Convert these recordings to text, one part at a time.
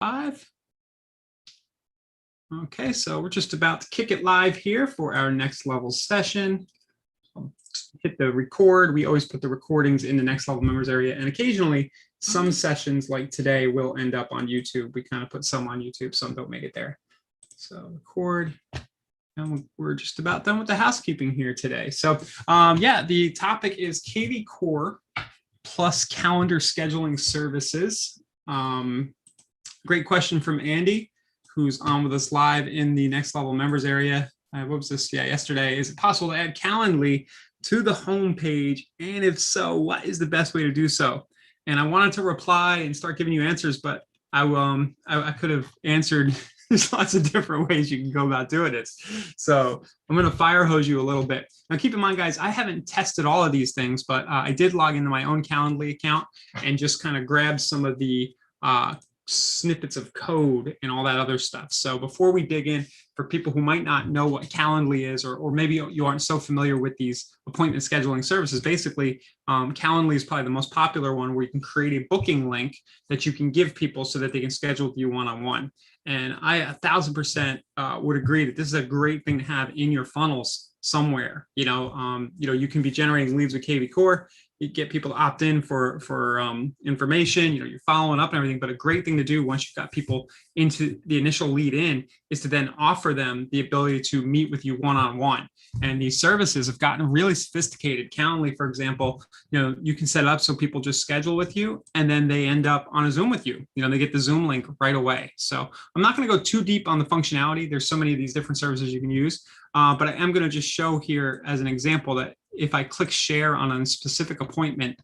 5. Okay, so we're just about to kick it live here for our next level session. I'll hit the record. We always put the recordings in the next level members area, and occasionally some sessions like today will end up on YouTube. We kind of put some on YouTube, some don't make it there. So record, and we're just about done with the housekeeping here today. So yeah, the topic is kvCORE plus calendar scheduling services. Great question from Andy, who's on with us live in the next level members area. What was this? Yeah, yesterday. Is it possible to add Calendly to the home page? And if so, what is the best way to do so? And I wanted to reply and start giving you answers, but I could have answered. There's lots of different ways you can go about doing this. So I'm going to fire hose you a little bit. Now, keep in mind, guys, I haven't tested all of these things, but I did log into my own Calendly account and just kind of grab some of the snippets of code and all that other stuff. So before we dig in, for people who might not know what Calendly is, or maybe you aren't so familiar with these appointment scheduling services, basically Calendly is probably the most popular one, where you can create a booking link that you can give people so that they can schedule with you one-on-one. And I 1000% would agree that this is a great thing to have in your funnels somewhere. You can be generating leads with kvCORE. You get people to opt in for information, you're following up and everything. But a great thing to do once you've got people into the initial lead in is to then offer them the ability to meet with you one-on-one. And these services have gotten really sophisticated. Calendly, for example, you can set it up so people just schedule with you and then they end up on a Zoom with you. They get the Zoom link right away. So I'm not going to go too deep on the functionality. There's so many of these different services you can use, but I am going to just show here as an example that if I click share on a specific appointment,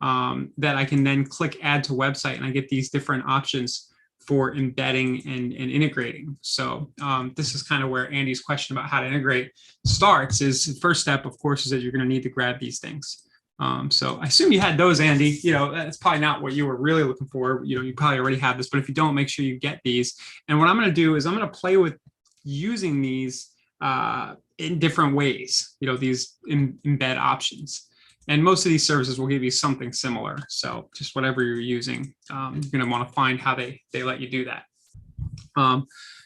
that I can then click add to website, and I get these different options for embedding and integrating. So this is kind of where Andy's question about how to integrate starts. Is the first step, of course, is that you're going to need to grab these things. So I assume you had those, Andy. That's probably not what you were really looking for. You probably already have this, but if you don't, make sure you get these. And what I'm going to do is I'm going to play with using these in different ways, these embed options. And most of these services will give you something similar. So just whatever you're using, you're going to want to find how they let you do that.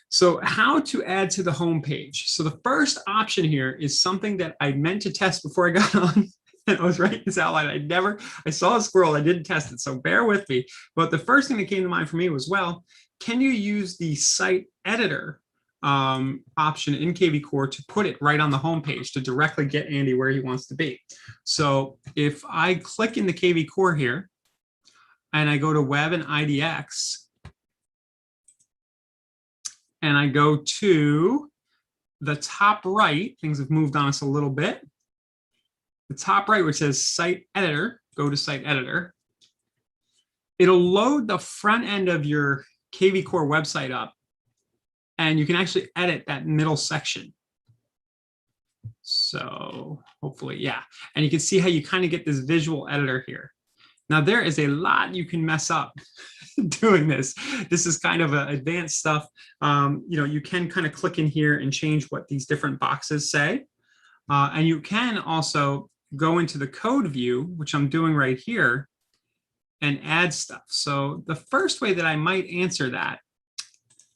So how to add to the home page. So the first option here is something that I meant to test before I got on. And I was writing this outline. I saw a squirrel. I didn't test it. So bear with me. But the first thing that came to mind for me was, well, can you use the site editor option in kvCORE to put it right on the home page to directly get Andy where he wants to be? So if I click in the kvCORE here and I go to web and IDX and I go to the top right, things have moved on us a little bit. The top right where it says site editor, go to site editor. It'll load the front end of your kvCORE website up, and you can actually edit that middle section. So hopefully, yeah. And you can see how you kind of get this visual editor here. Now, there is a lot you can mess up doing this. This is kind of advanced stuff. You can kind of click in here and change what these different boxes say. And you can also go into the code view, which I'm doing right here, and add stuff. So the first way that I might answer that,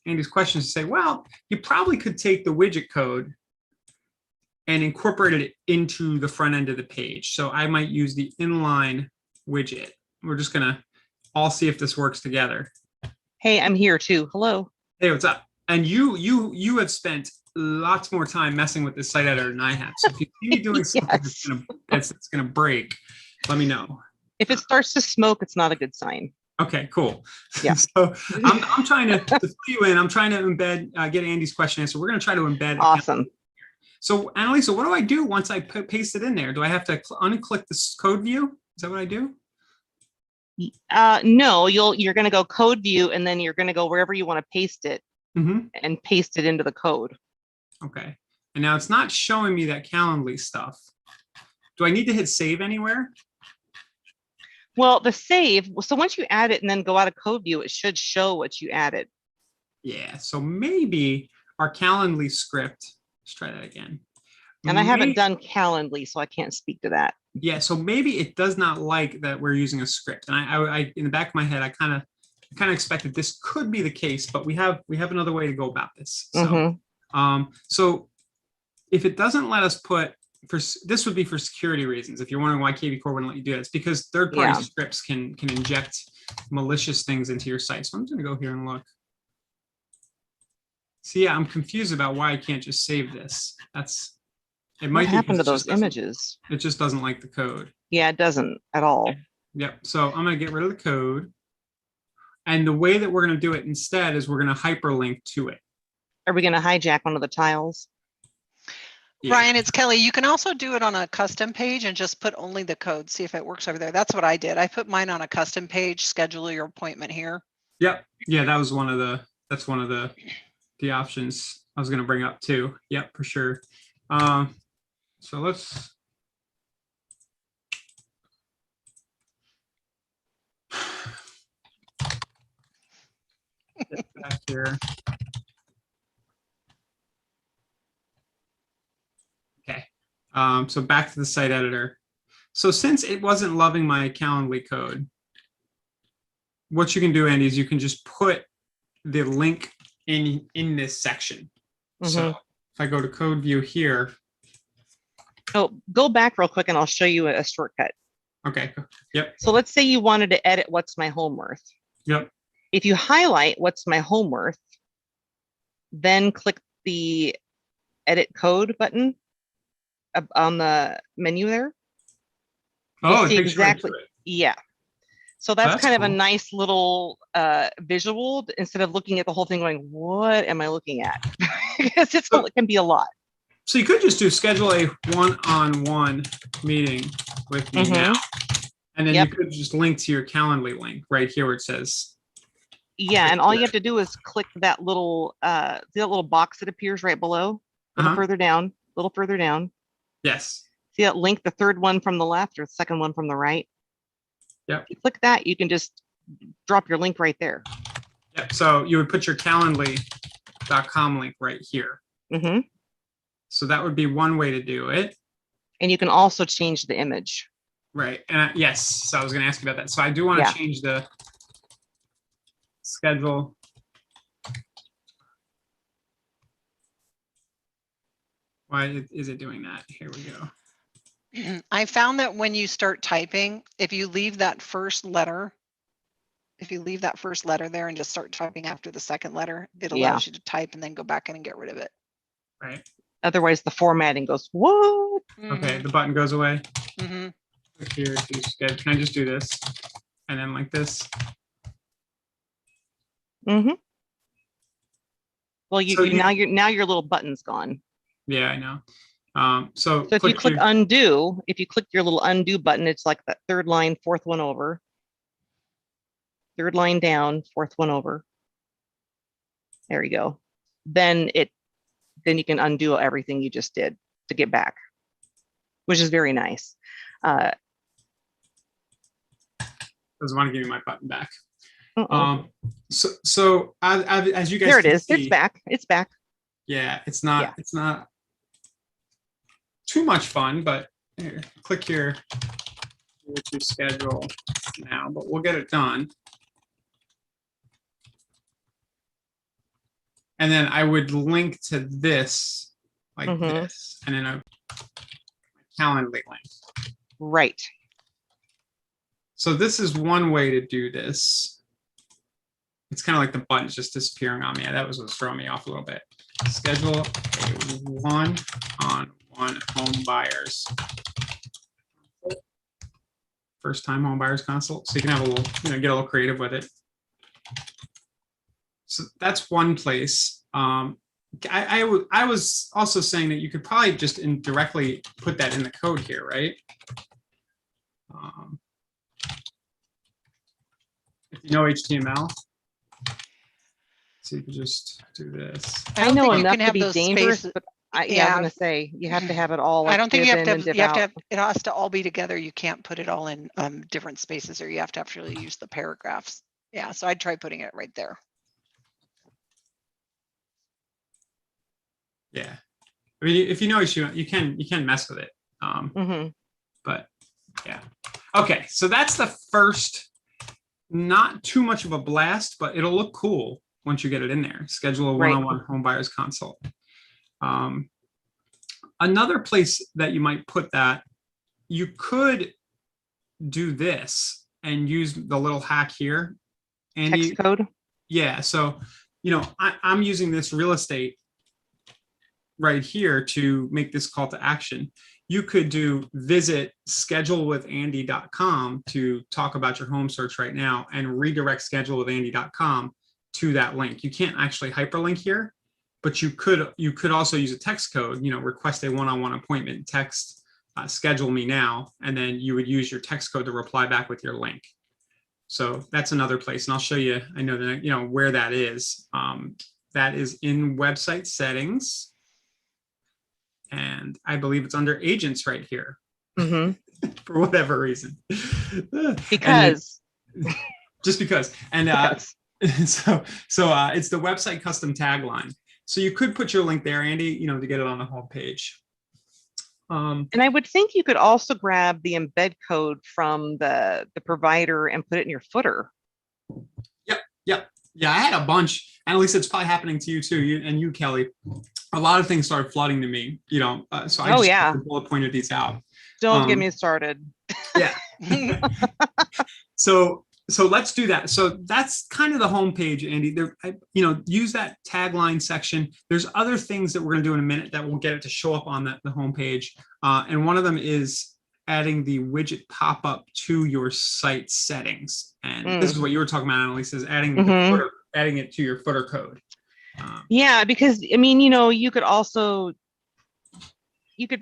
Andy's question, is to say, well, you probably could take the widget code and incorporate it into the front end of the page. So I might use the inline widget. We're just going to all see if this works together. Hey, I'm here too. Hello. Hey, what's up? And you have spent lots more time messing with this site editor than I have. So if you see me doing something that's going to break, let me know. If it starts to smoke, it's not a good sign. Okay, cool. Yeah. So I'm trying to fill you in. I'm trying to embed, get Andy's question answered. We're going to try to embed. Awesome. So Annalisa, what do I do once I paste it in there? Do I have to unclick this code view? Is that what I do? No, you're going to go code view, and then you're going to go wherever you want to paste it and paste it into the code. Okay. And now it's not showing me that Calendly stuff. Do I need to hit save anywhere? Well, the save, so once you add it and then go out of code view, it should show what you added. Yeah, so maybe our Calendly script, let's try that again. And I haven't done Calendly, so I can't speak to that. Yeah, so maybe it does not like that we're using a script. And I in the back of my head, I kind of kind of expected this could be the case, but we have another way to go about this. So, so if it doesn't let us put, this would be for security reasons. If you're wondering why kvCORE wouldn't let you do that, it's because third-party scripts can inject malicious things into your site. So I'm just going to go here and look. See, yeah, I'm confused about why I can't just save this. It might What happened to those images? It just doesn't like the code. Yeah, it doesn't at all. Yep. So I'm going to get rid of the code. And the way that we're going to do it instead is we're going to hyperlink to it. Are we going to hijack one of the tiles? Yeah. Ryan, it's Kelly. You can also do it on a custom page and just put only the code. See if it works over there. That's what I did. I put mine on a custom page, schedule your appointment here. Yep. Yeah, that was one of the options I was going to bring up too. Yep, for sure. So let's get back here. Okay. So back to the site editor. So since it wasn't loving my Calendly code, what you can do, Andy, is you can just put the link in this section. So if I go to code view here. Oh, go back real quick and I'll show you a shortcut. Okay. Yep. So let's say you wanted to edit what's my home worth. Yep. If you highlight what's my home worth, then click the edit code button on the menu there. Oh, see exactly. Yeah. So that's kind of a cool. nice little visual instead of looking at the whole thing going, what am I looking at? Because it can be a lot. So you could just do schedule a one-on-one meeting with me now. And then you could just link to your Calendly link right here where it says. Yeah, and all you have to do is click that little see that little box that appears right below, a little further down, a little further down. Yes. See that link, the third one from the left or the second one from the right? Yep. If you click that, you can just drop your link right there. Yep. So you would put your Calendly.com link right here. So that would be one way to do it. And you can also change the image. Right. And yes, so I was going to ask you about that. So I do want to change the schedule. Why is it doing that? Here we go. I found that when you start typing, if you leave that first letter, there and just start typing after the second letter, it allows you to type and then go back in and get rid of it. Right. Otherwise, the formatting goes, what? Okay, the button goes away. Click here to schedule. Can I just do this? And then like this? Well, now your little button's gone. Yeah, I know. So if you click undo, if you click your little undo button, it's like that third line, fourth one over. Third line down, fourth one over. There you go. Then you can undo everything you just did to get back, which is very nice. Doesn't want to give me my button back. So as you guys there it is. See, it's back. It's back. Yeah, it's not too much fun, but here, click here to schedule now, but we'll get it done. And then I would link to this like this, and then a Calendly link. Right. So this is one way to do this. It's kind of like the button's just disappearing on me. That was what's throwing me off a little bit. Schedule a one-on-one home buyers. First time home buyers consult. So you can have a little, get a little creative with it. So that's one place. I was also saying that you could probably just indirectly put that in the code here, right? If you know HTML, so you could just do this. I know enough to be dangerous, but I was going to say you have to have it all. Like, I don't think you have to have it has to all be together. You can't put it all in different spaces, or you have to actually use the paragraphs. Yeah, so I'd try putting it right there. Yeah, I mean, if you know HTML, you can mess with it. But yeah, okay. So that's the first not too much of a blast, but it'll look cool once you get it in there. Schedule a Right. one-on-one home buyers consult. Another place that you might put that, you could do this and use the little hack here. Andy, Text code. yeah, so, I'm using this real estate right here to make this call to action. You could do visit schedulewithandy.com to talk about your home search right now and redirect schedulewithandy.com to that link. You can't actually hyperlink here, but you could also use a text code, request a one-on-one appointment, text, schedule me now, and then you would use your text code to reply back with your link. So that's another place, and I'll show you, I know that, where that is. That is in website settings. And I believe it's under agents right here for whatever reason. Because. Just because. And Yes. so it's the website custom tagline. So you could put your link there, Andy, to get it on the home page. And I would think you could also grab the embed code from the provider and put it in your footer. Yep. Yeah, I had a bunch. And at least it's probably happening to you too, you, Kelly. A lot of things started flooding to me, so I just bullet pointed these out. Don't get me started. Yeah. So let's do that. So that's kind of the homepage, Andy. There, use that tagline section. There's other things that we're going to do in a minute that will get it to show up on the homepage. And one of them is adding the widget pop-up to your site settings. And this is what you were talking about, Annalise, is adding adding it to your footer code. Yeah, because you could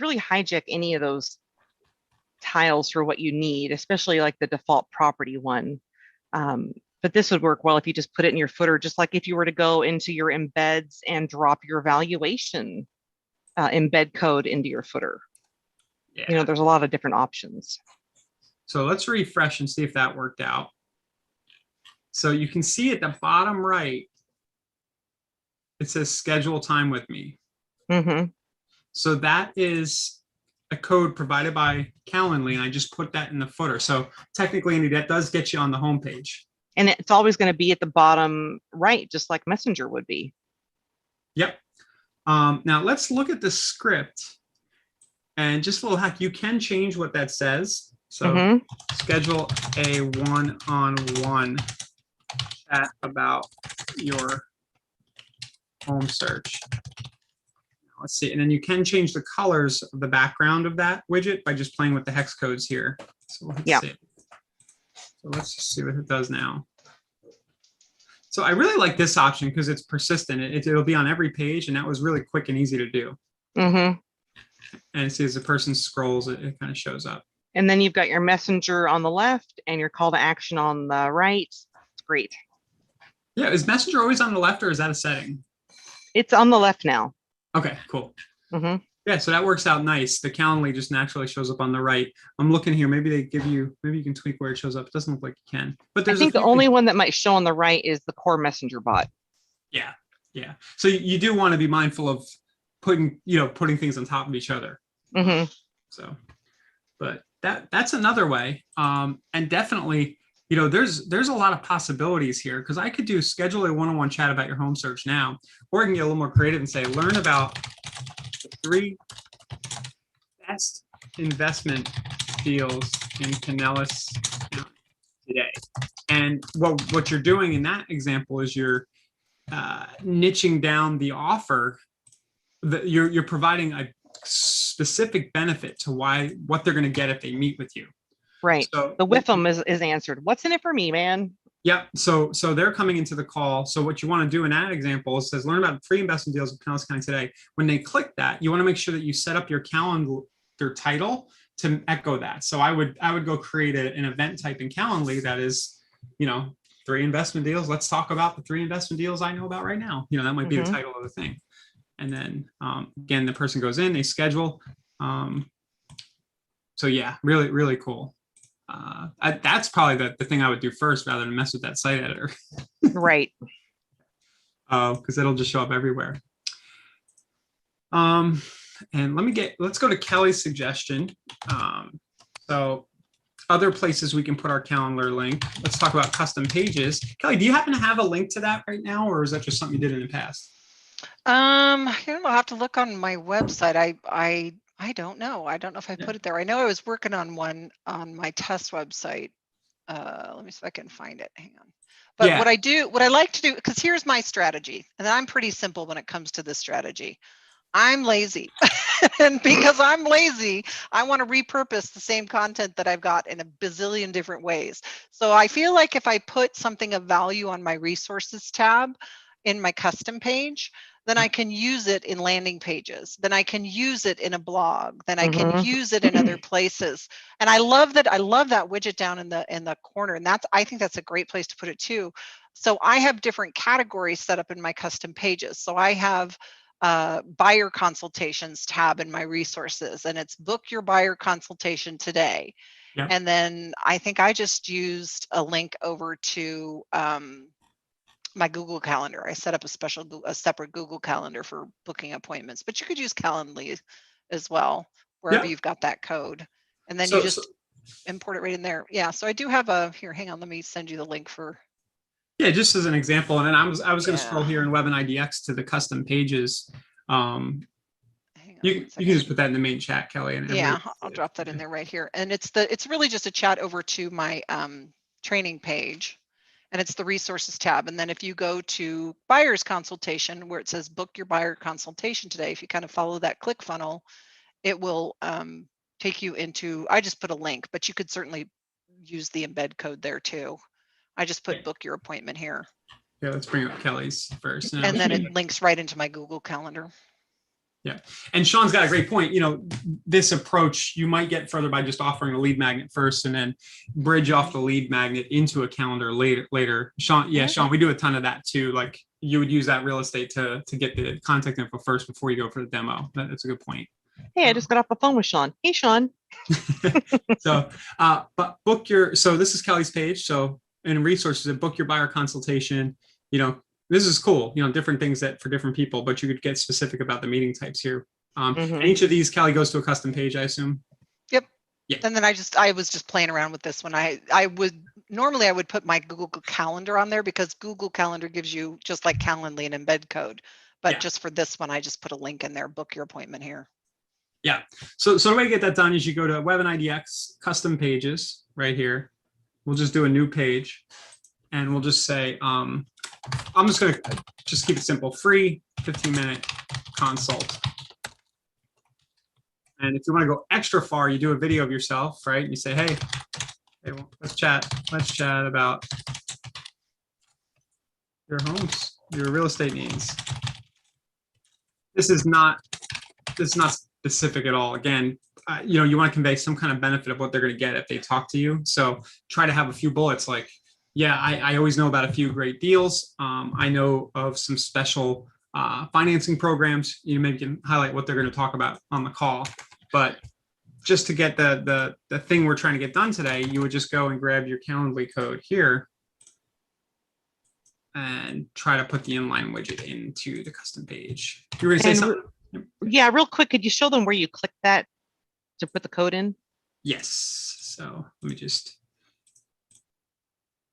really hijack any of those tiles for what you need, especially like the default property one. But this would work well if you just put it in your footer, just like if you were to go into your embeds and drop your valuation embed code into your footer. Yeah. There's a lot of different options. So let's refresh and see if that worked out. So you can see at the bottom right, it says schedule time with me. So that is a code provided by Calendly, and I just put that in the footer. So technically, Andy, that does get you on the homepage. And it's always going to be at the bottom right, just like Messenger would be. Yep. Now let's look at the script, and just a little hack. You can change what that says. So schedule a one-on-one chat about your home search. Let's see, and then you can change the colors of the background of that widget by just playing with the hex codes here. So let's see. So let's just see what it does now. So I really like this option because it's persistent. It'll be on every page, and that was really quick and easy to do. And see, as the person scrolls, it kind of shows up. And then you've got your messenger on the left and your call to action on the right. It's great. Yeah, is Messenger always on the left, or is that a setting? It's on the left now. Okay, cool. Yeah, so that works out nice. The Calendly just naturally shows up on the right. I'm looking here. Maybe they give you, maybe you can tweak where it shows up. It doesn't look like you can. But I think the only one that might show on the right is the core messenger bot. Yeah, yeah. So you do want to be mindful of putting things on top of each other. So, but that's another way. And definitely, there's a lot of possibilities here, because I could schedule a one-on-one chat about your home search now, or I can get a little more creative and say, learn about the 3 best investment deals in Pinellas County today. And what you're doing in that example is you're niching down the offer. You're providing a specific benefit to what they're going to get if they meet with you. Right. So the WIFM is answered. What's in it for me, man? Yeah. So they're coming into the call. So what you want to do in that example is says, learn about 3 investment deals in Pinellas County today. When they click that, you want to make sure that you set up your calendar title to echo that. So I would go create an event type in Calendly that is, 3 investment deals. Let's talk about the 3 investment deals I know about right now. That might be the title of the thing. And then again, the person goes in, they schedule. So yeah, really, really cool. That's probably the thing I would do first, rather than mess with that site editor. Right. Because it'll just show up everywhere. And let's go to Kelly's suggestion. other places we can put our calendar link. Let's talk about custom pages. Kelly, do you happen to have a link to that right now, or is that just something you did in the past? I don't know. I'll have to look on my website. I don't know. I don't know if I put it there. I know I was working on one on my test website. Let me see if I can find it. Hang on. But what I like to do, because here's my strategy, and I'm pretty simple when it comes to this strategy. I'm lazy. And because I'm lazy, I want to repurpose the same content that I've got in a bazillion different ways. So I feel like if I put something of value on my resources tab in my custom page, then I can use it in landing pages. Then I can use it in a blog. Then I can use it in other places. And I love that widget down in the corner. And I think that's a great place to put it too. So I have different categories set up in my custom pages. So I have buyer consultations tab in my resources, and it's book your buyer consultation today. Yeah. And then I think I just used a link over to my Google Calendar. I set up a separate Google Calendar for booking appointments, but you could use Calendly as well, wherever you've got that code. And then you just import it right in there. Yeah, so I do have here, hang on, let me send you the link for. Yeah, just as an example, and then I was going to scroll here in WebIDX to the custom pages. You can just put that in the main chat, Kelly. And yeah, I'll drop that in there right here. And it's really just a chat over to my training page, and it's the resources tab. And then if you go to buyer's consultation, where it says book your buyer consultation today, if you kind of follow that click funnel, it will take you into, I just put a link, but you could certainly use the embed code there too. I just put book your appointment here. Yeah, let's bring up Kelly's first. And then it links right into my Google Calendar. Yeah. And Sean's got a great point. This approach, you might get further by just offering a lead magnet first and then bridge off the lead magnet into a calendar later. Sean, Sean, we do a ton of that too. Like you would use that real estate to get the contact info first before you go for the demo. That's a good point. Hey, I just got off the phone with Sean. Hey, Sean. So this is Kelly's page. So in resources, book your buyer consultation, this is cool, different things for different people, but you could get specific about the meeting types here. And each of these, Kelly, goes to a custom page, I assume. Yep. Yeah. And then I was just playing around with this one. I would put my Google Calendar on there because Google Calendar gives you, just like Calendly, an embed code. But just for this one, I just put a link in there, book your appointment here. Yeah. So the way to get that done is you go to WebIDX custom pages right here. We'll just do a new page and we'll just say, I'm just going to just keep it simple, free 15-minute consult. And if you want to go extra far, you do a video of yourself, right? You say, hey, well, let's chat about your homes, your real estate needs. This is not specific at all. Again, you want to convey some kind of benefit of what they're going to get if they talk to you. So try to have a few bullets like, I always know about a few great deals. I know of some special financing programs. Maybe you can highlight what they're going to talk about on the call. But just to get the thing we're trying to get done today, you would just go and grab your Calendly code here and try to put the inline widget into the custom page. You were going to say something? Yeah, real quick, could you show them where you click that to put the code in? Yes. So let me just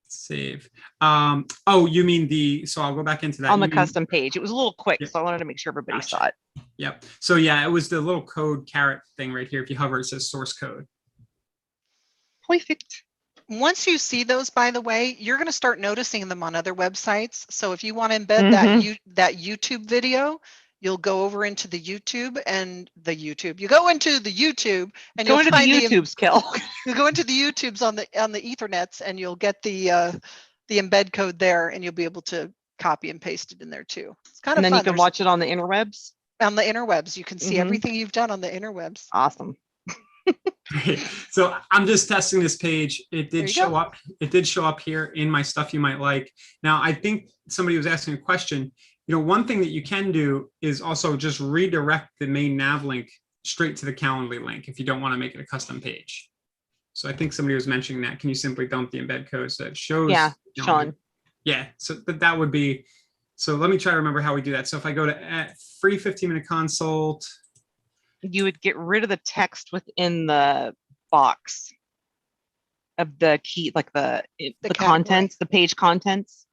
save. You mean so I'll go back into that. On the custom page. It was a little quick, so I wanted to make sure everybody saw it. Yep. So yeah, it was the little code caret thing right here. If you hover, it says source code. Perfect. Once you see those, by the way, you're going to start noticing them on other websites. So if you want to embed that YouTube video, you'll go over into the YouTube and you go into the YouTube and you'll find the YouTubes, Kel. You go into the YouTubes on the Ethernets and you'll get the embed code there and you'll be able to copy and paste it in there too. It's kind of fun. And then you can watch it on the interwebs. On the interwebs, you can see everything you've done on the interwebs. Awesome. So I'm just testing this page. It did show up. It did show up here in my stuff you might like. Now, I think somebody was asking a question. One thing that you can do is also just redirect the main nav link straight to the Calendly link if you don't want to make it a custom page. So I think somebody was mentioning that. Can you simply dump the embed code so it shows? Yeah, Sean. Yeah, so that would be. So let me try to remember how we do that. So if I go to free 15-minute consult. You would get rid of the text within the box. of the key, like the category. contents, the page contents.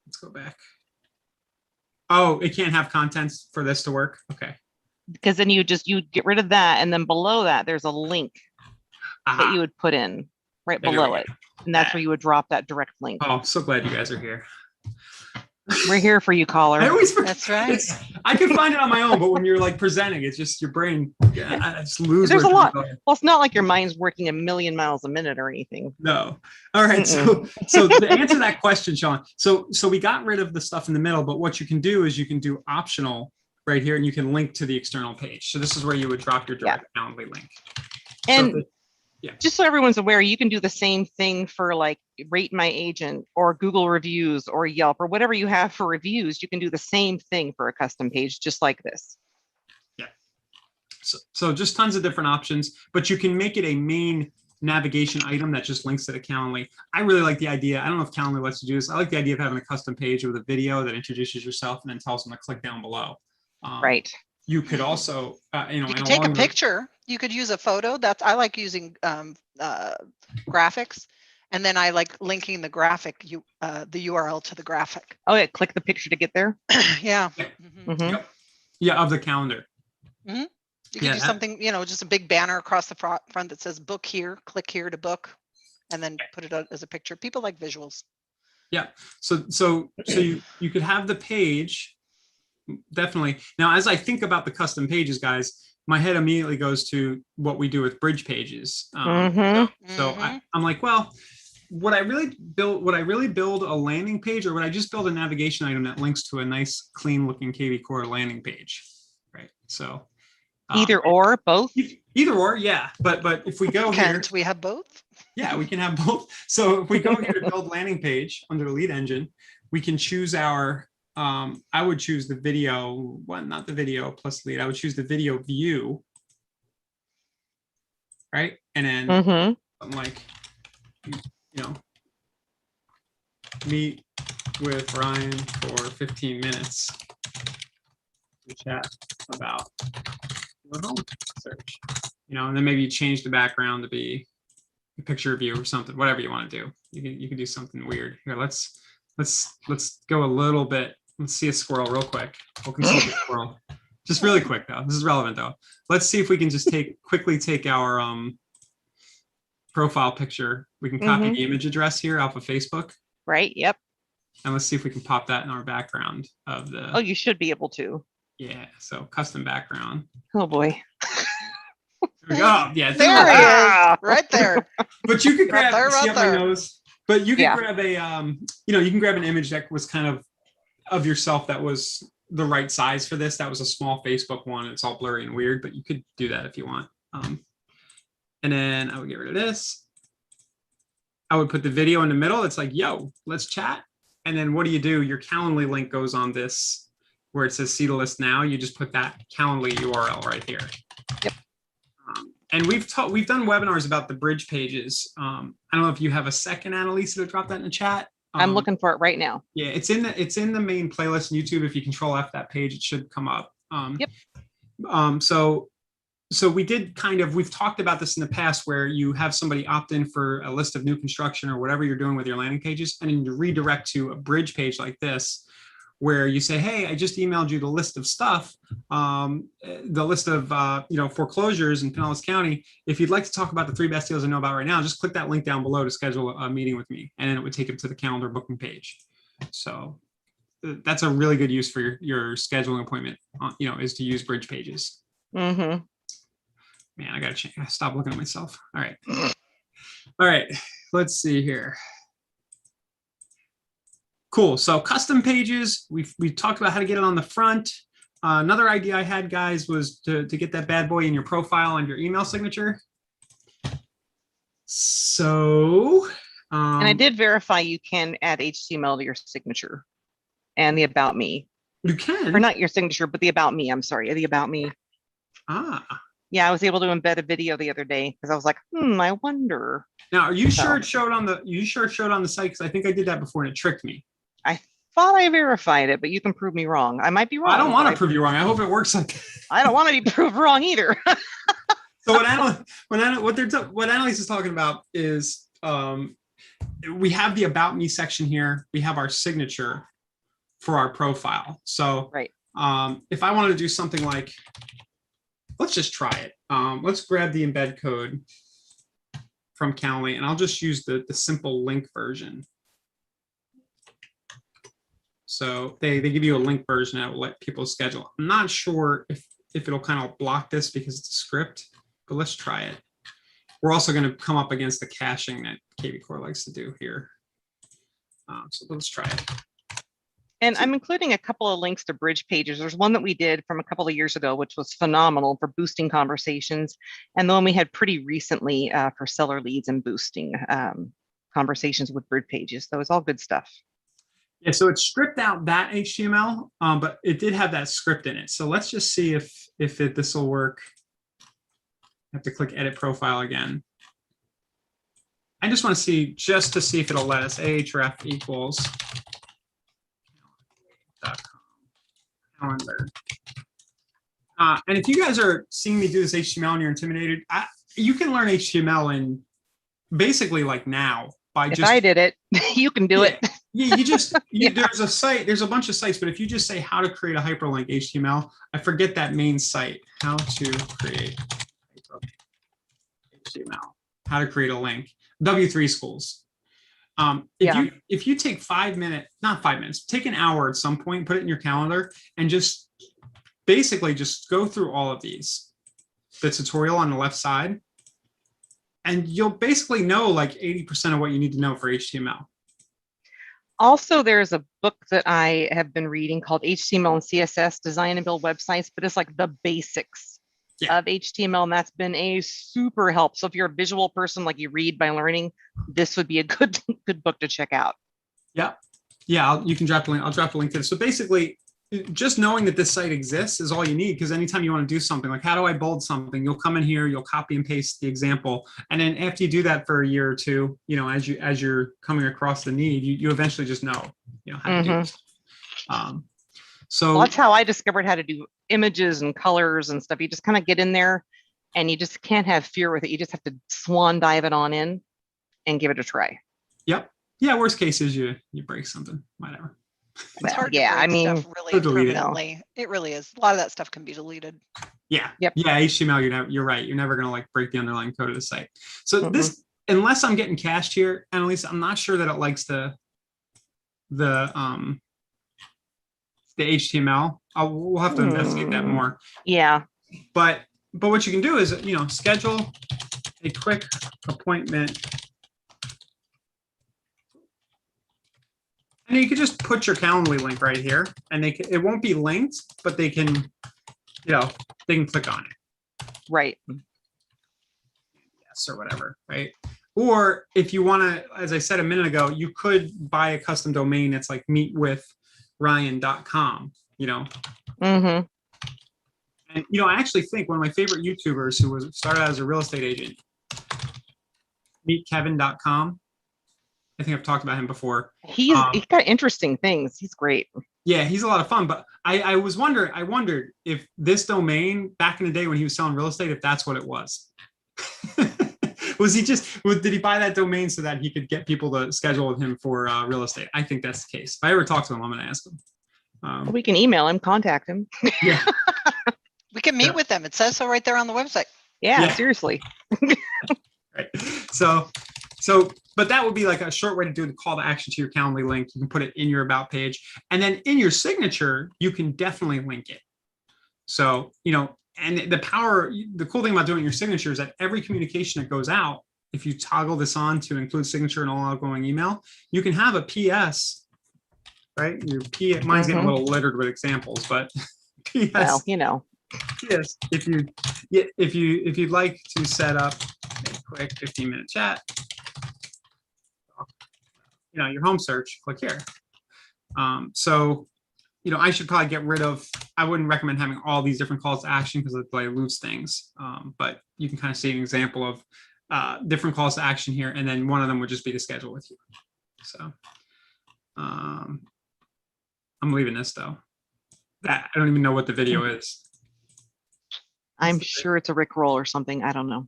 Let's go back. Oh, it can't have contents for this to work. Okay. Because then you get rid of that, and then below that there's a link that Aha. you would put in right There we below go. it, and that's where you would drop that direct link. Oh, I'm so glad you guys are here. We're here for you, caller. I always forget. That's right. I can find it on my own, but when you're like presenting, it's just your brain. I just lose. There's where a lot. it's going. Well, it's not like your mind's working a million miles a minute or anything. No. All right. So to answer that question, Sean, so we got rid of the stuff in the middle, but what you can do is you can do optional right here, and you can link to the external page. So this is where you would drop your direct Calendly link. And yeah. Just so everyone's aware, you can do the same thing for like Rate My Agent or Google Reviews or Yelp or whatever you have for reviews. You can do the same thing for a custom page, just like this. Yeah. So just tons of different options, but you can make it a main navigation item that just links to the Calendly. I really like the idea. I don't know if Calendly lets you do this. I like the idea of having a custom page with a video that introduces yourself and then tells them to click down below. Right. You could also, you could take a picture. You could use a photo. I like using graphics, and then I like linking the graphic, the URL to the graphic. Oh yeah, click the picture to get there. Yeah. Yep. Yeah, of the calendar. You could do something, just a big banner across the front that says "book here." Click here to book, and then put it out as a picture. People like visuals. Yeah. So you could have the page. Definitely. Now, as I think about the custom pages, guys, my head immediately goes to what we do with bridge pages. So I'm like, well, would I really build a landing page, or would I just build a navigation item that links to a nice, clean looking kvCORE landing page? Right. So either or, both. Either or, yeah. But if we go here, can't we have both? Yeah, we can have both. So if we go here to build landing page under the lead engine, we can choose our. I would choose the video one, not the video plus lead. I would choose the video view, right? And then I'm like, meet with Ryan for 15 minutes to chat about your home search, and then maybe you change the background to be a picture view or something, whatever you want to do. You can do something weird here. Let's go a little bit. Let's see a squirrel real quick. We'll consult the squirrel. Just really quick though. This is relevant though. Let's see if we can just quickly take our profile picture. We can copy the image address here off of Facebook. Right. Yep. And let's see if we can pop that in our background of the. Oh, you should be able to. Yeah. So custom background. Oh boy. There we go. Yeah. There he is. Right there. But you could grab. Right see up my there. nose. But you can grab a you can grab an image that was kind of yourself that was the right size for this. That was a small Facebook one. It's all blurry and weird, but you could do that if you want. And then I would get rid of this. I would put the video in the middle. It's like, yo, let's chat. And then what do? Your Calendly link goes on this where it says see the list now. You just put that Calendly URL right here. Yep. And we've done webinars about the bridge pages. I don't know if you have a second, Annalisa, to drop that in the chat. I'm looking for it right now. Yeah, it's in the main playlist on YouTube. If you Control F that page, it should come up. Yep. So we've talked about this in the past where you have somebody opt in for a list of new construction or whatever you're doing with your landing pages, and then you redirect to a bridge page like this, where you say, hey, I just emailed you the list of stuff, the list of foreclosures in Pinellas County. If you'd like to talk about the 3 best deals I know about right now, just click that link down below to schedule a meeting with me, and then it would take it to the calendar booking page. So that's a really good use for your scheduling appointment, is to use bridge pages. Man, I gotta stop looking at myself. All right, let's see here. Cool. So custom pages, we talked about how to get it on the front. Another idea I had, guys, was to get that bad boy in your profile on your email signature. So, and I did verify you can add HTML to your signature and the about me. You can, or not your signature, but the about me. I'm sorry, the about me. Yeah, I was able to embed a video the other day because I was like, I wonder. Now, are you sure it showed on the site? Because I think I did that before and it tricked me. I thought I verified it, but you can prove me wrong. I might be wrong. I don't want to prove you wrong. I hope it works like that. I don't want to be proved wrong either. So what Annalise is talking about is we have the About Me section here. We have our signature for our profile. So Right. if I wanted to do something like, let's just try it. Let's grab the embed code from Calendly, and I'll just use the simple link version. So they give you a link version that will let people schedule. I'm not sure if it'll kind of block this because it's a script, but let's try it. We're also going to come up against the caching that kvCORE likes to do here. So let's try it. And I'm including a couple of links to bridge pages. There's one that we did from a couple of years ago, which was phenomenal for boosting conversations. And the one we had pretty recently for seller leads and boosting conversations with bridge pages. So it's all good stuff. Yeah, so it stripped out that HTML, but it did have that script in it. So let's just see if this will work. I have to click edit profile again. I just want to see, just to see if it'll let us ahref equals calendar. And if you guys are seeing me do this HTML and you're intimidated, you can learn HTML in basically like now by If I did it, you can do it. Yeah, you just there's a site, there's a bunch of sites, but if you just say how to create a hyperlink HTML, I forget that main site, how to create HTML, how to create a link, W3 schools. If you take 5 minutes, not 5 minutes, take an hour at some point, put it in your calendar, and just basically just go through all of these, the tutorial on the left side, and you'll basically know like 80% of what you need to know for HTML. Also, there's a book that I have been reading called HTML and CSS, Design and Build Websites, but it's like the basics of HTML, and that's been a super help. So if you're a visual person, like you read by learning, this would be a good book to check out. Yeah, you can drop the link. I'll drop a link to this. So basically, just knowing that this site exists is all you need, because anytime you want to do something like, how do I bold something? You'll come in here, you'll copy and paste the example. And then after you do that for a year or two, as you're coming across the need, you eventually just know, how to do this. So that's how I discovered how to do images and colors and stuff. You just kind of get in there and you just can't have fear with it. You just have to swan dive it on in and give it a try. Yep. Yeah. Worst case is you break something, whatever. It's hard to break stuff really permanently. It really is. A lot of that stuff can be deleted. Yeah. Yep. Yeah. HTML, you're right. You're never going to like break the underlying code of the site. So this, unless I'm getting cached here, and at least I'm not sure that it likes the HTML. We'll have to investigate that more. Yeah. But what you can do is, schedule a quick appointment. And you can just put your Calendly link right here, and it won't be linked, but they can click on it. Right. Yes, or whatever, right? Or if you want to, as I said a minute ago, you could buy a custom domain that's like meetwithryan.com, Mm-hmm. And, I actually think one of my favorite YouTubers who started out as a real estate agent, meetkevin.com. I think I've talked about him before. He's got interesting things. He's great. Yeah, he's a lot of fun. But I wondered if this domain back in the day when he was selling real estate, if that's what it was. Did he buy that domain so that he could get people to schedule with him for real estate? I think that's the case. If I ever talk to him, I'm going to ask him. We can email him, contact him. Yeah. We can meet with them. It says so right there on the website. Yeah. Seriously. Right. But that would be like a short way to do the call to action to your Calendly link. You can put it in your about page, and then in your signature, you can definitely link it. So, and the cool thing about doing your signature is that every communication that goes out, if you toggle this on to include signature in all outgoing email, you can have a PS, right? Mine's getting a little littered with examples, but PS. Well, Yes, if you'd like to set up a quick 15-minute chat, your home search, click here. I should probably get rid of, I wouldn't recommend having all these different calls to action because it dilutes things. But you can kind of see an example of different calls to action here. And then one of them would just be to schedule with you. So I'm leaving this though. I don't even know what the video is. I'm sure it's a Rickroll or something. I don't know.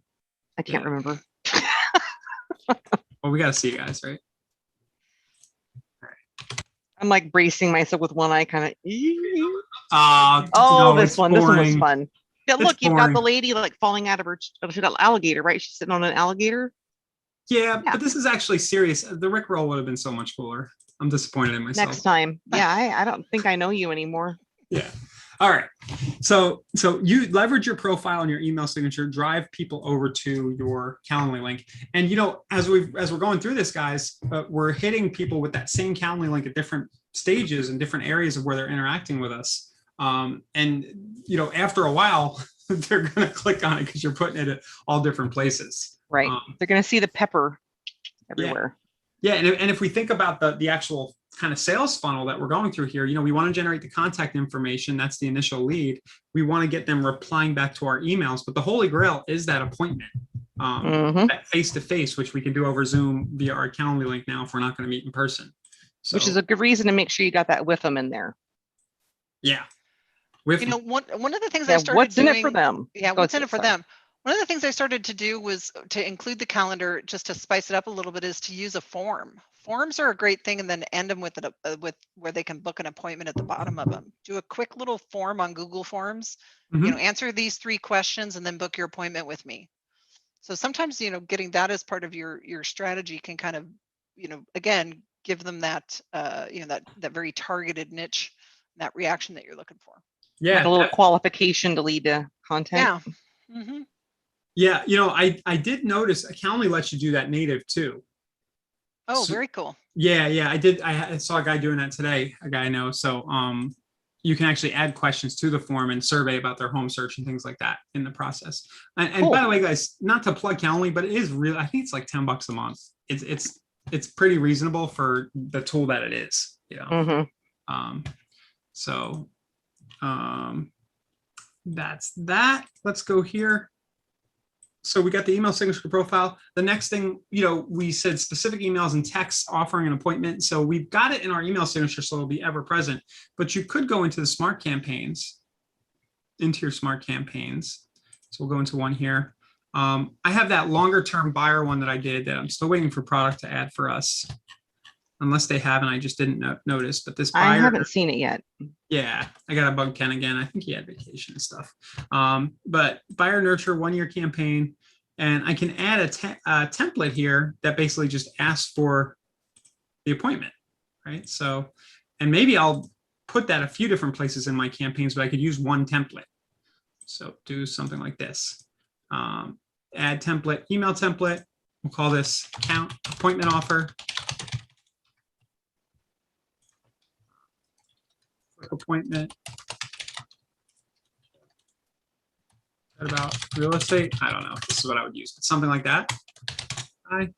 I can't remember. Well, we got to see you guys, right? I'm like bracing myself with one eye kind of. No, This it's one. This one was boring. fun. Yeah, It's look, you've got the boring. lady like falling out of her. She got an alligator, right? She's sitting on an alligator. Yeah, Yeah. but this is actually serious. The Rickroll would have been so much cooler. I'm disappointed in myself. Next time. Yeah, I don't think I know you anymore. Yeah. All right. So you leverage your profile and your email signature, drive people over to your Calendly link. And as we're going through this, guys, we're hitting people with that same Calendly link at different stages and different areas of where they're interacting with us. And after a while, they're going to click on it because you're putting it at all different places. Right. They're going to see the pepper everywhere. Yeah. And if we think about the actual kind of sales funnel that we're going through here, we want to generate the contact information. That's the initial lead. We want to get them replying back to our emails, but the holy grail is that appointment, that face-to-face, which we can do over Zoom via our Calendly link now if we're not going to meet in person. So, which is a good reason to make sure you got that with them in there. Yeah. One of the things I started what's doing, in it for them? Yeah, what's in it for them? One of the things I started to do was to include the calendar, just to spice it up a little bit, is to use a form. Forms are a great thing, and then end them with where they can book an appointment at the bottom of them. Do a quick little form on Google Forms. Answer these 3 questions and then book your appointment with me. So sometimes getting that as part of your strategy can kind of again give them that that very targeted niche, that reaction that you're looking for. Yeah, like a little qualification to lead to content. Yeah. Mm-hmm. Yeah, I did notice Calendly lets you do that native too. Oh, very cool. Yeah, I did. I saw a guy doing that today, a guy I know. So you can actually add questions to the form and survey about their home search and things like that in the process. And Cool. By the way, guys, not to plug Calendly, but it is real. I think it's like $10 a month. It's pretty reasonable for the tool that it is. That's that. Let's go here. So we got the email signature profile. The next thing, we said specific emails and texts offering an appointment. So we've got it in our email signature, so it'll be ever present. But you could go into the smart campaigns, into your smart campaigns. So we'll go into one here. I have that longer term buyer one that I did that I'm still waiting for product to add for us. Unless they haven't, I just didn't notice. But this buyer, I haven't seen it yet. Yeah, I got to bug Ken again. I think he had vacation and stuff. But buyer nurture 1-year campaign, and I can add a template here that basically just asks for the appointment, right? So, and maybe I'll put that a few different places in my campaigns, but I could use one template. So do something like this. Add template, email template. We'll call this account appointment offer. Appointment about real estate. I don't know if this is what I would use, but something like that. I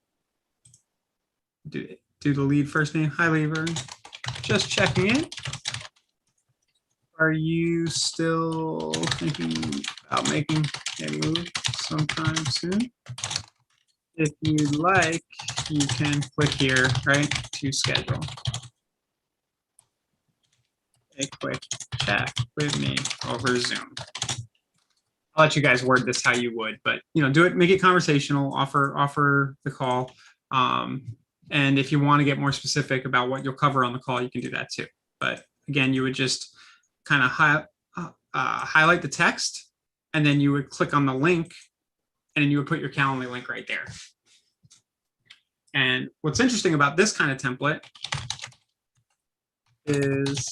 do the lead first name. Hi, Lever. Just checking in. Are you still thinking about making a move sometime soon? If you'd like, you can click here, right, to schedule a quick chat with me over Zoom. I'll let you guys word this how you would, but do it, make it conversational, offer the call. And if you want to get more specific about what you'll cover on the call, you can do that too. But again, you would just kind of highlight the text, and then you would click on the link, and then you would put your Calendly link right there. And what's interesting about this kind of template is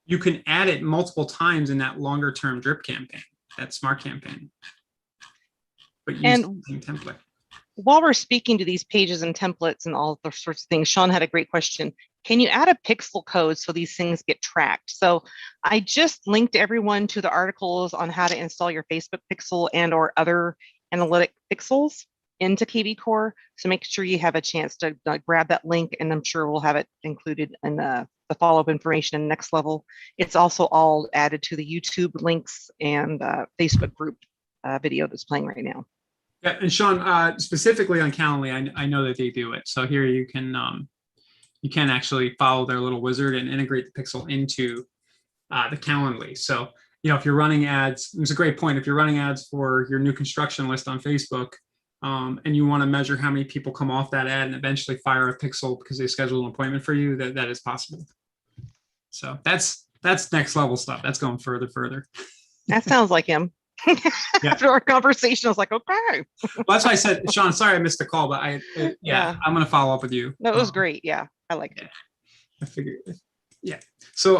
you can add it multiple times in that longer term drip campaign, that smart campaign, but use the same template. While we're speaking to these pages and templates and all those sorts of things, Sean had a great question. Can you add a pixel code so these things get tracked? So I just linked everyone to the articles on how to install your Facebook pixel and or other analytic pixels into kvCORE. So make sure you have a chance to grab that link, and I'm sure we'll have it included in the follow-up information in next level. It's also all added to the YouTube links and Facebook group video that's playing right now. Yeah, and Sean, specifically on Calendly, I know that they do it. So here you can actually follow their little wizard and integrate the pixel into the Calendly. So if you're running ads, it's a great point. If you're running ads for your new construction list on Facebook, and you want to measure how many people come off that ad and eventually fire a pixel because they schedule an appointment for you, that is possible. So that's next level stuff. That's going further. That sounds like him. Yeah. After our conversation, I was like, okay. Well, that's why I said, Sean, sorry I missed the call, but Yeah. I'm going to follow up with you. That was great. Yeah, I liked it. I figured. Yeah. So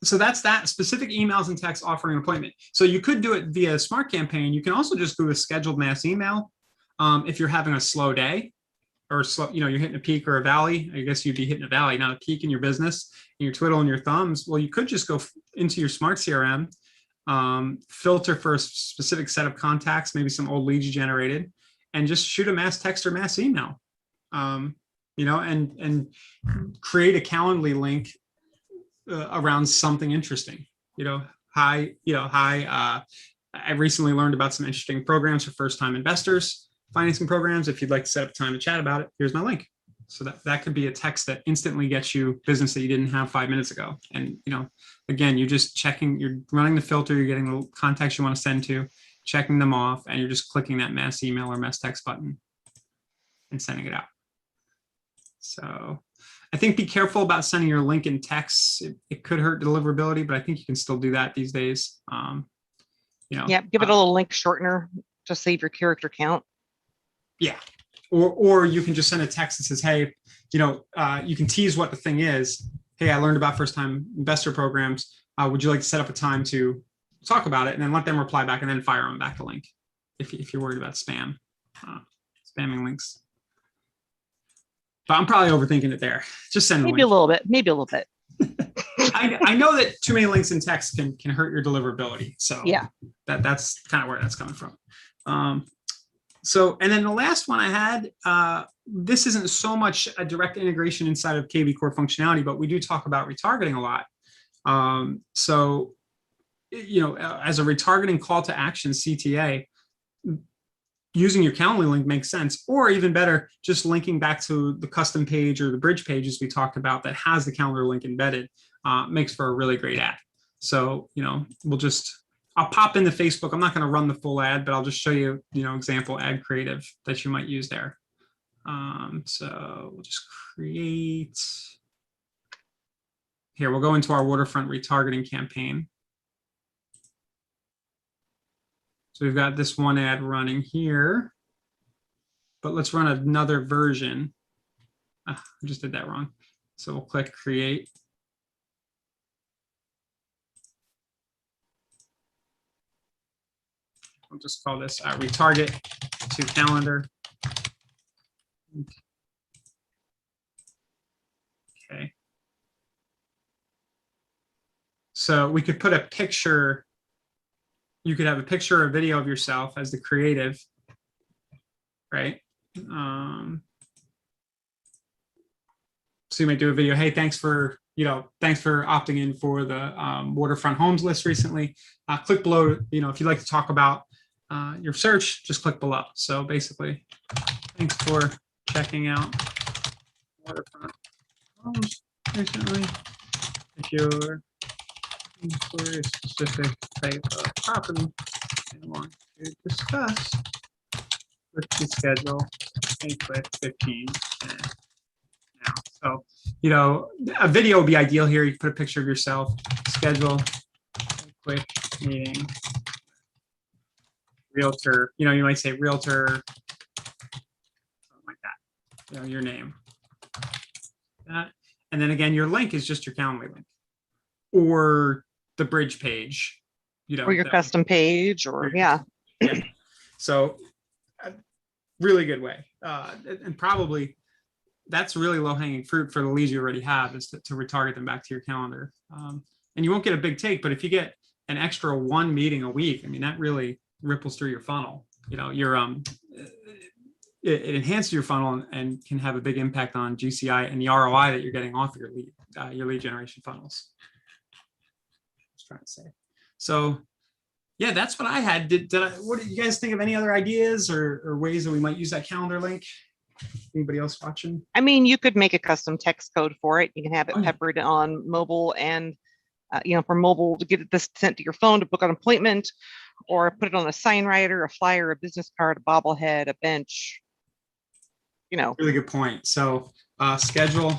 that's that. Specific emails and texts offering an appointment. So you could do it via Smart Campaign. You can also just do a scheduled mass email. If you're having a slow day or slow, you're hitting a peak or a valley. I guess you'd be hitting a valley, not a peak in your business, and you're twiddling your thumbs. Well, you could just go into your Smart CRM, filter for a specific set of contacts, maybe some old leads you generated, and just shoot a mass text or mass email. And create a Calendly link around something interesting. Hi, I recently learned about some interesting programs for first-time investors, financing programs. If you'd like to set up time to chat about it, here's my link. So that could be a text that instantly gets you business that you didn't have 5 minutes ago. And, again, you're just checking, you're running the filter, you're getting the contacts you want to send to, checking them off, and you're just clicking that mass email or mass text button and sending it out. So I think be careful about sending your link in text. It could hurt deliverability, but I think you can still do that these days. Yeah, give it a little link shortener, just save your character count. Yeah. Or you can just send a text that says, hey, you can tease what the thing is. Hey, I learned about first-time investor programs. Would you like to set up a time to talk about it? And then let them reply back and then fire them back the link if you're worried about spamming links. But I'm probably overthinking it there. Just send maybe a little bit. I know that too many links in text can hurt your deliverability. So yeah, that's kind of where that's coming from. And then the last one I had, this isn't so much a direct integration inside of kvCORE functionality, but we do talk about retargeting a lot. As a retargeting call to action CTA, using your Calendly link makes sense, or even better, just linking back to the custom page or the bridge pages we talked about that has the calendar link embedded makes for a really great ad. So, I'll pop into Facebook. I'm not going to run the full ad, but I'll just show you, example ad creative that you might use there. So we'll just create. Here, we'll go into our waterfront retargeting campaign. So we've got this one ad running here, but let's run another version. I just did that wrong. So we'll click create. I'll just call this retarget to calendar. Okay. So we could put a picture. You could have a picture or video of yourself as the creative, right? So you might do a video. Hey, thanks for opting in for the waterfront homes list recently. Click below. If you'd like to talk about your search, just click below. So basically, thanks for checking out waterfront homes recently. If you're looking for a specific type of property and want to discuss, let's schedule a quick 15 minutes now. So, a video would be ideal here. You put a picture of yourself, schedule a quick meeting. Realtor, you might say realtor, something like that, your name. That. And then again, your link is just your Calendly link or the bridge page, or your custom page, or yeah. So really good way. And probably that's really low hanging fruit for the leads you already have, is to retarget them back to your calendar. And you won't get a big take, but if you get an extra one meeting a week, that really ripples through your funnel. It enhances your funnel and can have a big impact on GCI and the ROI that you're getting off of your lead generation funnels. Just trying to say. So yeah, that's what I had. What did you guys think of? Any other ideas or ways that we might use that calendar link? Anybody else watching? You could make a custom text code for it. You can have it peppered on mobile and for mobile to get this sent to your phone to book an appointment, or put it on a sign writer, a flyer, a business card, a bobblehead, a bench. Really good point. So schedule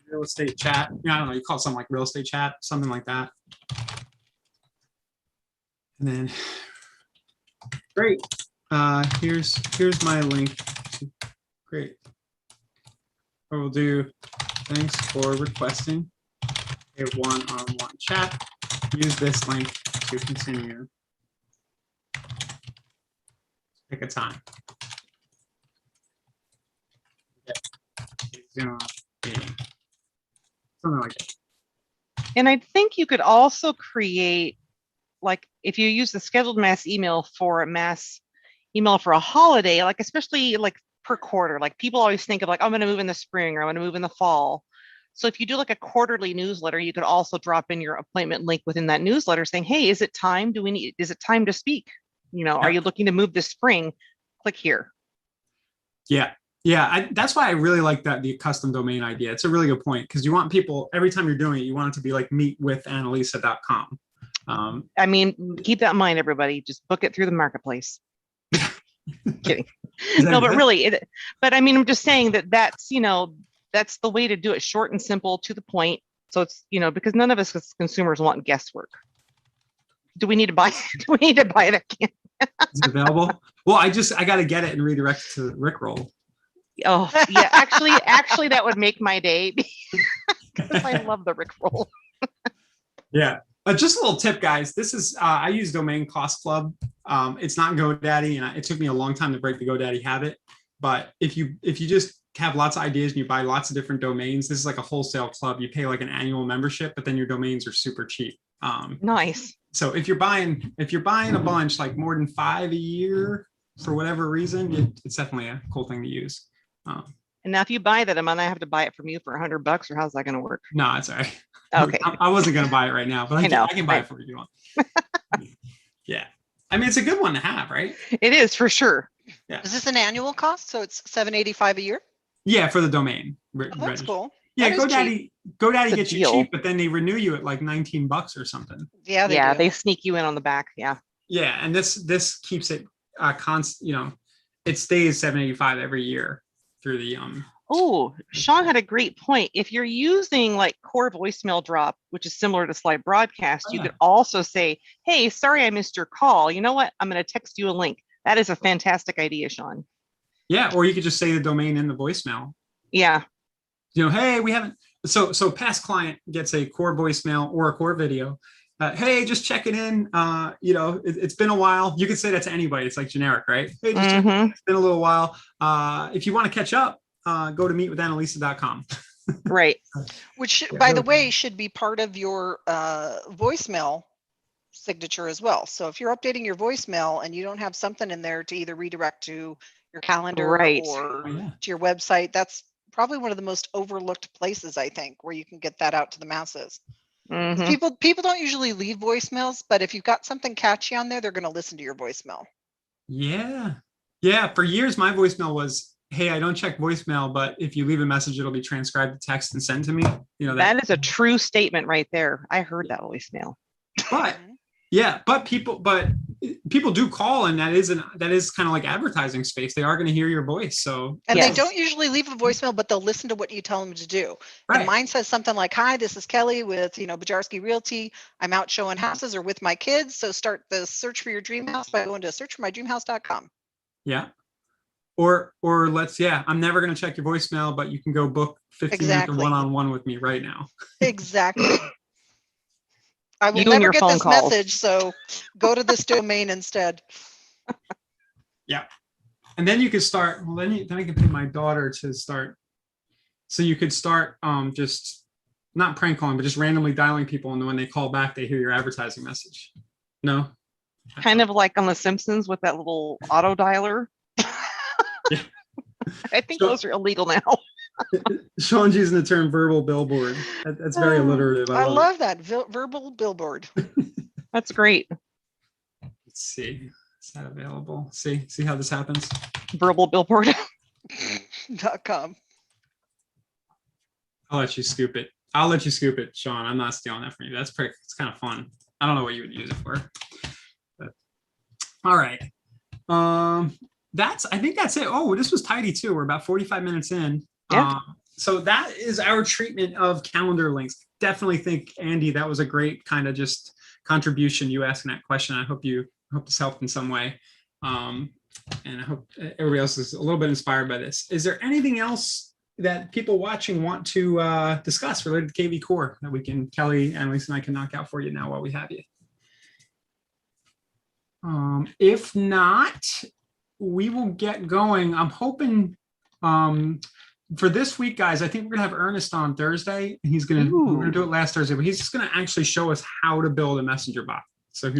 real estate chat. I don't know, you call it something like real estate chat, something like that. And then great. Here's my link. Great. I will do thanks for requesting a one-on-one chat. Use this link to continue. Pick a time. Zoom meeting. Something like that. And I think you could also create, like, if you use the scheduled mass email for a mass email for a holiday, like especially like per quarter, like people always think of like, I'm going to move in the spring or I'm going to move in the fall. So if you do like a quarterly newsletter, you could also drop in your appointment link within that newsletter saying, hey, is it time? Is it time to speak? Are you looking to move this spring? Click here. Yeah. That's why I really like the custom domain idea. It's a really good point, because you want people, every time you're doing it, you want it to be like meetwithannalisa.com. I mean, keep that in mind, everybody. Just book it through the marketplace. Kidding. No, but really, but I mean, I'm just saying that's the way to do it, short and simple, to the point. So it's, because none of us as consumers want guesswork. Do we need to buy it again? Is it available? Well, I got to get it and redirect it to Rickroll. Oh, yeah. Actually, that would make my day, because I love the Rickroll. Yeah. Just a little tip, guys. This is, I use Domain Cost Club. It's not GoDaddy, and it took me a long time to break the GoDaddy habit. But if you just have lots of ideas and you buy lots of different domains, this is like a wholesale club. You pay like an annual membership, but then your domains are super cheap. Nice. So if you're buying a bunch, like more than 5 a year for whatever reason, it's definitely a cool thing to use. And now if you buy that, am I have to buy it from you for $100, or how's that going to work? No, it's all right. Okay. I wasn't going to buy it right now, but I can buy right. it for you if you want. Yeah. I mean, it's a good one to have, right? It is, for sure. Yeah. Is this an annual cost? So it's $7.85 a year? Yeah, for the domain. That's cool. Yeah, That is cheap. GoDaddy gets you cheap, but then they renew you at like $19 or something. Yeah, they sneak you in on the back. Yeah. Yeah, and this keeps it constant. It stays $7.85 every year through the Oh, Sean had a great point. If you're using like core voicemail drop, which is similar to Slide Broadcast, you could also say, hey, sorry I missed your call. You know what? I'm going to text you a link. That is a fantastic idea, Sean. Yeah, or you could just say the domain in the voicemail. Yeah. Hey, we haven't. So past client gets a core voicemail or a core video. Hey, just checking in. It's been a while. You could say that to anybody. It's like generic, right? Hey, just checking in. It's been a little while. If you want to catch up, go to meetwithannalisa.com. Right. Which, by the way, should be part of your voicemail signature as well. So if you're updating your voicemail and you don't have something in there to either redirect to your calendar or to your website, that's probably one of the most overlooked places, I think, where you can get that out to the masses. People don't usually leave voicemails, but if you've got something catchy on there, they're going to listen to your voicemail. Yeah. For years, my voicemail was, hey, I don't check voicemail, but if you leave a message, it'll be transcribed to text and sent to me. That is a true statement right there. I heard that voicemail. But people do call, and that is kind of like advertising space. They are going to hear your voice. So they don't usually leave a voicemail, but they'll listen to what you tell them to do. Right. And mine says something like, hi, this is Kelly with Bajarski Realty. I'm out showing houses or with my kids. So start the search for your dream house by going to searchformydreamhouse.com. Yeah. Or I'm never going to check your voicemail, but you can go book 15 minutes of one-on-one with me right now. Exactly. I will never get this message, so go to this domain instead. Yeah. And then you could start, then I can pay my daughter to start. So you could start just not prank calling, but just randomly dialing people, and when they call back, they hear your advertising message. No? Kind of like on The Simpsons with that little auto dialer. Yeah. I think those are illegal now. Sean's using the term verbal billboard. That's very alliterative. I love that. Verbal billboard. That's great. Let's see. Is that available? See how this happens? Verbal billboard. .com. I'll let you scoop it. I'll let you scoop it, Sean. I'm not stealing that from you. That's pretty. It's kind of fun. I don't know what you would use it for. But, all right. I think that's it. Oh, this was tidy too. We're about 45 minutes in. Yeah. So that is our treatment of calendar links. Definitely think, Andy, that was a great kind of just contribution, you asking that question. I hope this helped in some way. And I hope everybody else is a little bit inspired by this. Is there anything else that people watching want to discuss related to kvCORE that we can, Kelly, Annalise, and I can knock out for you now while we have you? If not, we will get going. I'm hoping for this week, guys, I think we're gonna have Ernest on Thursday. We're gonna do it last Thursday, but he's just gonna actually show us how to build a messenger bot. So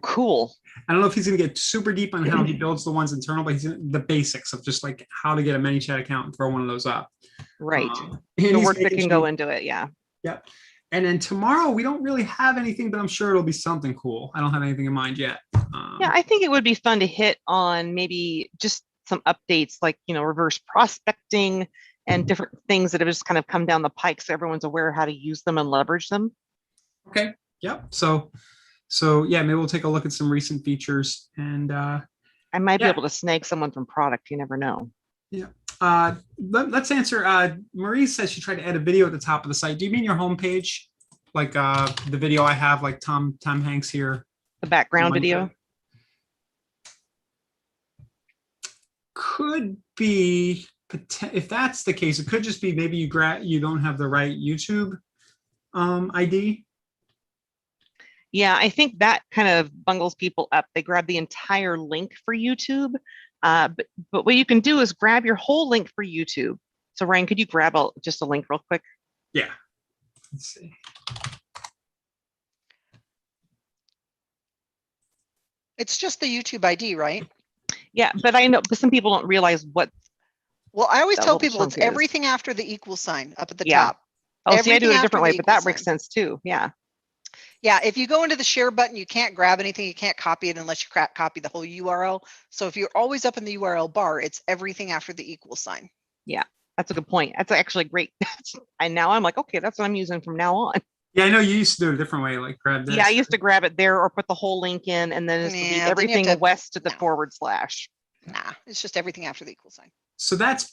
Cool. I don't know if he's gonna get super deep on how he builds the ones internal, but he's the basics of just like how to get a ManyChat account and throw one of those up. Right. The work that can go into it. Yeah. Yep. And then tomorrow we don't really have anything, but I'm sure it'll be something cool. I don't have anything in mind yet. Yeah, I think it would be fun to hit on maybe just some updates like, reverse prospecting and different things that have just kind of come down the pike so everyone's aware of how to use them and leverage them. Okay. Yep. So yeah, maybe we'll take a look at some recent features and I might be able to snag someone from product. You never know. Yeah. Let's answer. Marie says she tried to add a video at the top of the site. Do you mean your homepage? Like the video I have, like Tom Hanks here? The background video? Could be, if that's the case, it could just be maybe you don't have the right YouTube ID. Yeah, I think that kind of bungles people up. They grab the entire link for YouTube. But what you can do is grab your whole link for YouTube. So Ryan, could you grab just a link real quick? Yeah. Let's see. It's just the YouTube ID, right? Yeah, but I know, but some people don't realize what. Well, I always that tell little people it's chunk is. everything after the equal sign up at the Yeah. top. Oh, see, I do it Everything a after different way, the but that equal makes sign. sense too. Yeah. Yeah, if you go into the share button, you can't grab anything. You can't copy it unless you copy the whole URL. So if you're always up in the URL bar, it's everything after the equal sign. Yeah, that's a good point. That's actually great. And now I'm like, okay, that's what I'm using from now on. Yeah, I know you used to do it a different way, like grab this. Yeah, I used to grab it there or put the whole link in and then it's Yeah, then you have everything to- west of the /. Nah, it's just everything after the equal sign. So that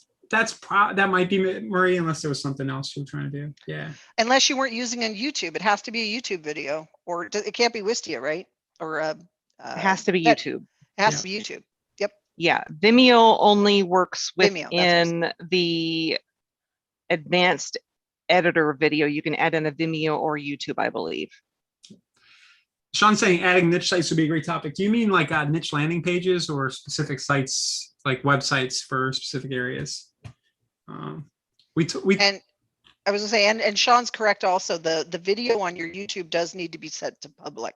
might be Marie, unless there was something else you were trying to do. Yeah. Unless you weren't using on YouTube, it has to be a YouTube video, or it can't be Wistia, right? Or It has to be that- YouTube. It has to be YouTube. Yep. Yeah, Vimeo only works Vimeo, within the advanced editor video. You can add in a Vimeo or YouTube, I believe. Sean's saying adding niche sites would be a great topic. Do you mean like niche landing pages or specific sites, like websites for specific areas? And I was gonna say, and Sean's correct also, the video on your YouTube does need to be set to public.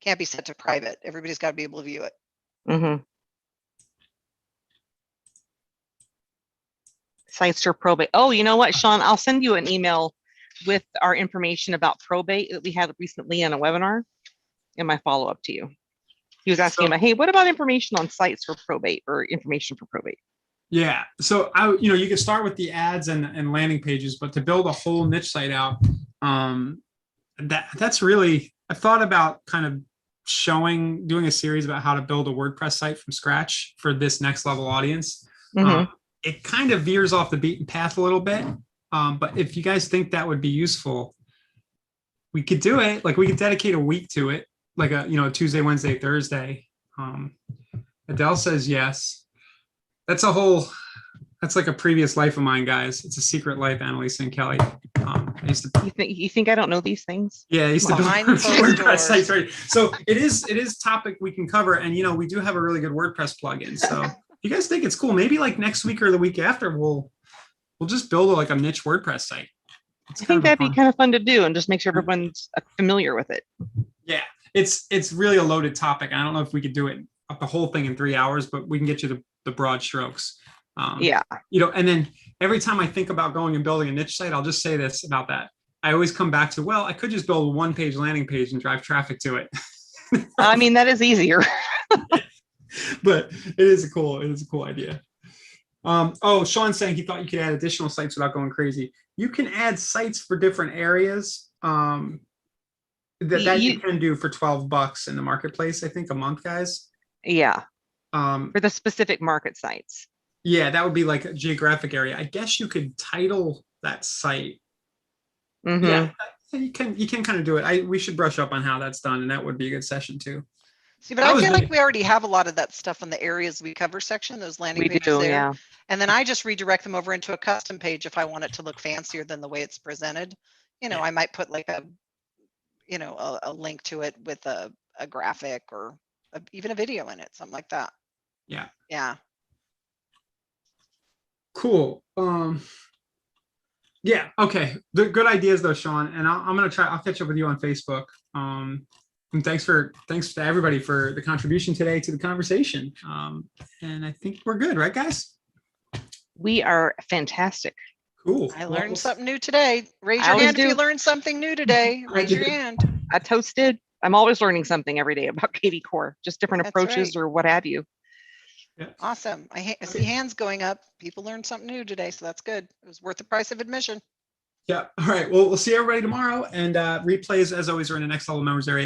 Can't be set to private. Everybody's got to be able to view it. Mm-hmm. Sites for probate. Oh, you know what, Sean? I'll send you an email with our information about probate that we had recently in a webinar in my follow-up to you. He was asking about, hey, what about information on sites for probate or information for probate? Yeah, so you can start with the ads and landing pages, but to build a whole niche site out, that's really, I thought about kind of doing a series about how to build a WordPress site from scratch for this next level audience. Mm-hmm. It kind of veers off the beaten path a little bit, but if you guys think that would be useful, we could do it. Like we could dedicate a week to it, like a Tuesday, Wednesday, Thursday. Adele says yes. That's like a previous life of mine, guys. It's a secret life, Annalise and Kelly. I used to. You think I don't know these things? Yeah, I used to Behind build closed WordPress doors. sites, right? So it is topic we can cover, and we do have a really good WordPress plugin. So if you guys think it's cool, maybe like next week or the week after, we'll just build like a niche WordPress site. I think that'd be kind of fun to do, and just make sure everyone's familiar with it. Yeah, it's really a loaded topic. I don't know if we could do it the whole thing in 3 hours, but we can get you the broad strokes. Yeah. And then every time I think about going and building a niche site, I'll just say this about that. I always come back to, well, I could just build a one-page landing page and drive traffic to it. I mean, that is easier. But it is a cool idea. Oh, Sean's saying he thought you could add additional sites without going crazy. You can add sites for different areas. That you You- can do for $12 in the marketplace, I think, a month, guys. Yeah, Um, for the specific market sites. yeah, that would be like a geographic area. I guess you could title that site. Mhm. Yeah, you can kind of do it. We should brush up on how that's done, and that would be a good session too. See, but That I was feel like good. we already have a lot of that stuff on the areas we cover section, those landing We pages do, there. yeah. And then I just redirect them over into a custom page if I want it to look fancier than the way it's presented. You know, Yeah. I might put like a link to it with a graphic or even a video in it, something like that. Yeah. Yeah. Cool. Yeah. Okay. The good ideas though, Sean. And I'm gonna try. I'll catch up with you on Facebook. And thanks to everybody for the contribution today to the conversation. And I think we're good, right, guys? We are fantastic. Cool. I Well, learned something new today. Raise I your always hand if you do. learned something new today. I Raise your did. hand. I toasted. I'm always learning something every day about kvCORE, just different That's approaches right. or what have you. Yeah. Awesome. I see hands going up. People learned something new today, so that's good. It was worth the price of admission. Yeah. All right. Well, we'll see everybody tomorrow. And replays, as always, are in the next level members area.